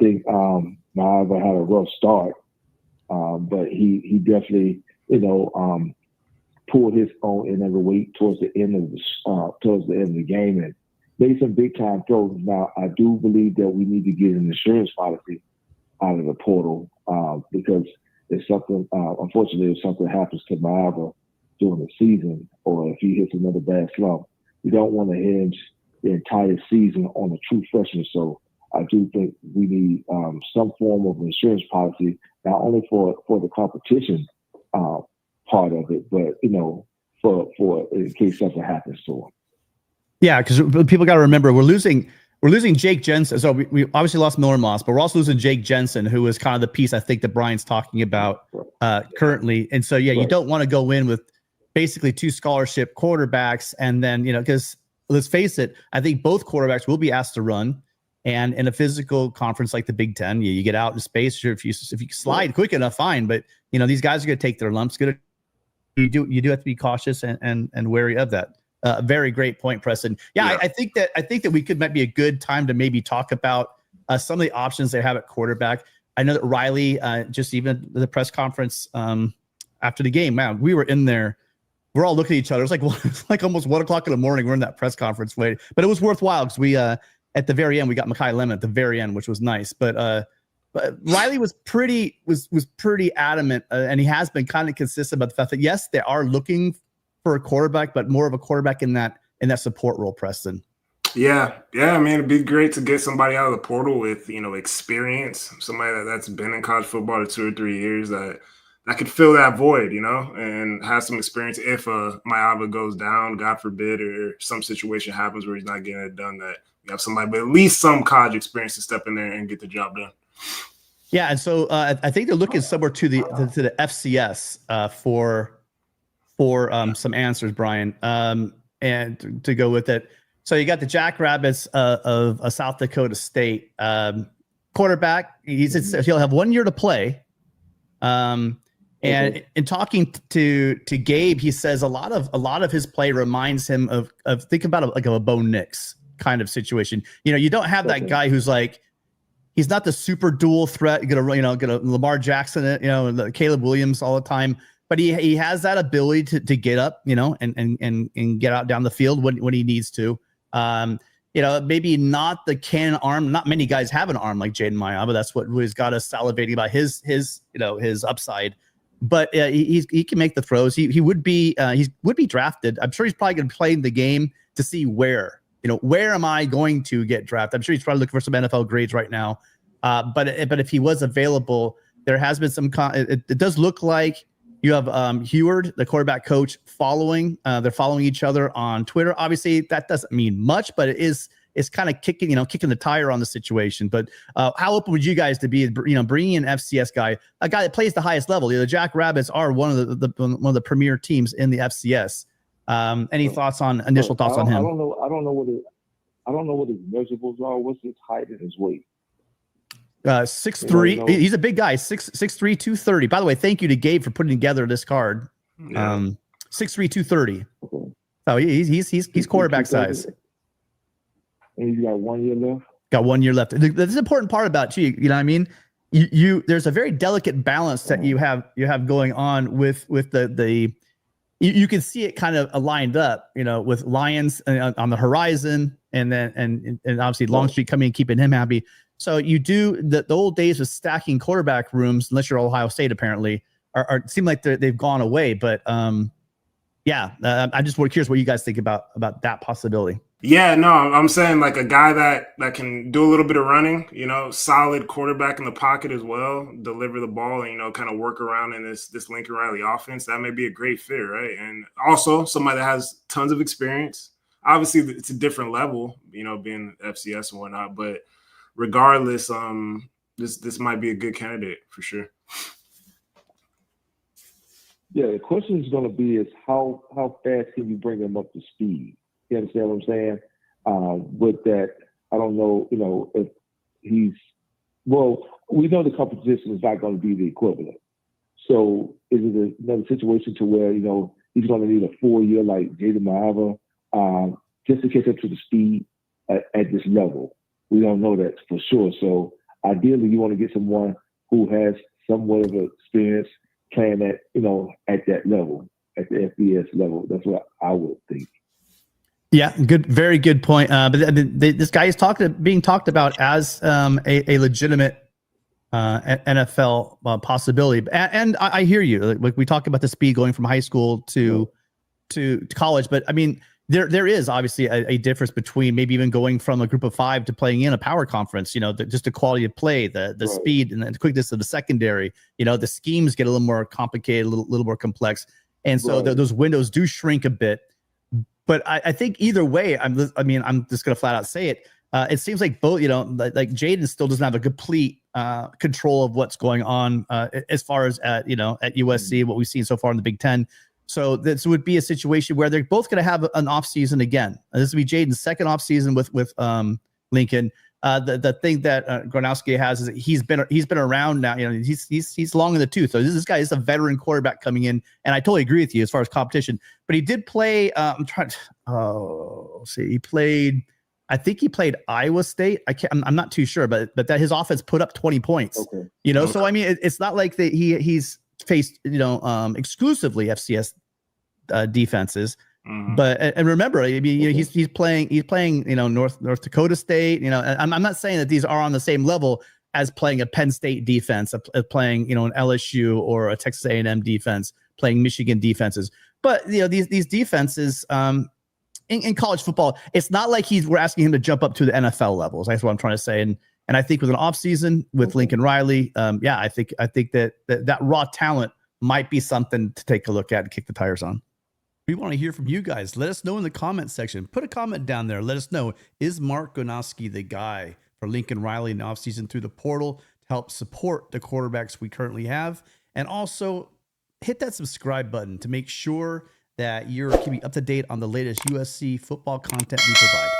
think Maava had a rough start, but he definitely, pulled his own end of the weight towards the end of the game and made some big time throws. Now, I do believe that we need to get an insurance policy out of the portal because if something, unfortunately, if something happens to Maava during the season, or if he hits another bad slump, we don't want to hinge the entire season on a true freshman. So I do think we need some form of insurance policy, not only for the competition part of it, but for in case something happens to him. Yeah, because people got to remember we're losing Jake Jensen. So we obviously lost Miller Moss, but we're also losing Jake Jensen, who is kind of the piece I think that Brian's talking about currently. And so you don't want to go in with basically 2 scholarship quarterbacks, and then because let's face it, I think both quarterbacks will be asked to run. And in a physical conference like the Big Ten, you get out in space. Sure, if you slide quick enough, fine. But these guys are going to take their lumps. You do have to be cautious and wary of that. Very great point, Preston. Yeah. I think that might be a good time to maybe talk about some of the options they have at quarterback. I know that Riley, just even the press conference after the game, man, we were in there. We're all looking at each other. It's like almost 1 o'clock in the morning. We're in that press conference waiting, but it was worthwhile because we at the very end we got Mekhi Lemon at the very end, which was nice. But Riley was pretty adamant, and he has been kind of consistent about the fact that yes, they are looking for a quarterback, but more of a quarterback in that support role, Preston. Yeah. I mean, it'd be great to get somebody out of the portal with experience, somebody that's been in college football for 2 or 3 years that could fill that void, and have some experience if Maava goes down, God forbid, or some situation happens where he's not getting it done. That you have somebody, but at least some college experience to step in there and get the job done. Yeah, and so I think they're looking somewhere to the FCS for some answers, Brian, and to go with it. So you got the Jackrabbits of South Dakota State quarterback. He said he'll have 1 year to play. And in talking to Gabe, he says a lot of his play reminds him of think about it like a Bo Nix kind of situation. You don't have that guy who's like, he's not the super dual threat, gonna Lamar Jackson, Caleb Williams all the time. But he has that ability to get up, and get out down the field when he needs to. Maybe not the cannon arm. Not many guys have an arm like Jaden Maava. That's what has got us salivating about his upside. But he can make the throws. He would be drafted. I'm sure he's probably going to play in the game to see where am I going to get drafted. I'm sure he's probably looking for some NFL grades right now. But if he was available, there has been some. It does look like. You have Heward, the quarterback coach, following. They're following each other on Twitter. Obviously, that doesn't mean much, but it's kind of kicking the tire on the situation. But how open would you guys to be, bringing an FCS guy, a guy that plays the highest level? The Jackrabbits are one of the premier teams in the FCS. Any initial thoughts on him? I don't know what his measurables are. What's his height and his weight? 6'3". He's a big guy. 6'3", 230. By the way, thank you to Gabe for putting together this card. 6'3", 230. Okay. So he's quarterback size. And he's got 1 year left. Got 1 year left. That's the important part about you. You know what I mean? You there's a very delicate balance that you have going on with the. You can see it kind of lined up, with Lions on the horizon, and then and obviously Longstreet coming and keeping him happy. So you do the old days of stacking quarterback rooms, unless you're Ohio State, apparently, seem like they've gone away. But I'm just curious what you guys think about that possibility. Yeah, no, I'm saying like a guy that can do a little bit of running, solid quarterback in the pocket as well, deliver the ball and, kind of work around in this Lincoln Riley offense. That may be a great fit, right? And also somebody that has tons of experience. Obviously, it's a different level, being FCS and whatnot, but regardless, this might be a good candidate for sure. Yeah, the question is going to be is how fast can you bring him up to speed? You understand what I'm saying? With that, I don't know, if we know the competition is not going to be the equivalent. So is it another situation to where, he's going to need a 4 year like Jaden Maava just to catch up to the speed at this level? We don't know that for sure. So ideally, you want to get someone who has somewhat of experience playing at at that level, at the FBS level. That's what I would think. Yeah, good, very good point. But this guy is being talked about as a legitimate NFL possibility. And I hear you. Like we talk about the speed going from high school to college, but I mean, there is obviously a difference between maybe even going from a group of 5 to playing in a power conference. Just the quality of play, the right. speed and the quickness of the secondary. The schemes get a little more complicated, a little more complex, and so right. Those windows do shrink a bit. But I think either way, I'm just going to flat out say it. It seems like both, like Jaden still doesn't have a complete control of what's going on as far as at USC, what we've seen so far in the Big Ten. So this would be a situation where they're both going to have an off season again. This would be Jaden's second off season with Lincoln. The thing that Gronowski has is that he's been around now. He's long in the tooth. So this guy is a veteran quarterback coming in, and I totally agree with you as far as competition. But he did play. He played. I think he played Iowa State. I'm not too sure, but that his offense put up 20 points. Okay. Okay. So I mean, it's not like that he's faced exclusively FCS defenses. Mm-hmm. But and remember, I mean, he's playing North Dakota State. I'm not saying that these are on the same level as playing a Penn State defense, playing an LSU or a Texas A&M defense, playing Michigan defenses. But these defenses in college football, it's not like we're asking him to jump up to the NFL levels. That's what I'm trying to say. And I think with an offseason with Lincoln Riley, I think that raw talent might be something to take a look at and kick the tires on. We want to hear from you guys. Let us know in the comment section. Put a comment down there. Let us know, is Mark Gronowski the guy for Lincoln Riley in the offseason through the portal to help support the quarterbacks we currently have? And also hit that subscribe button to make sure that you're keeping up to date on the latest USC football content we provide.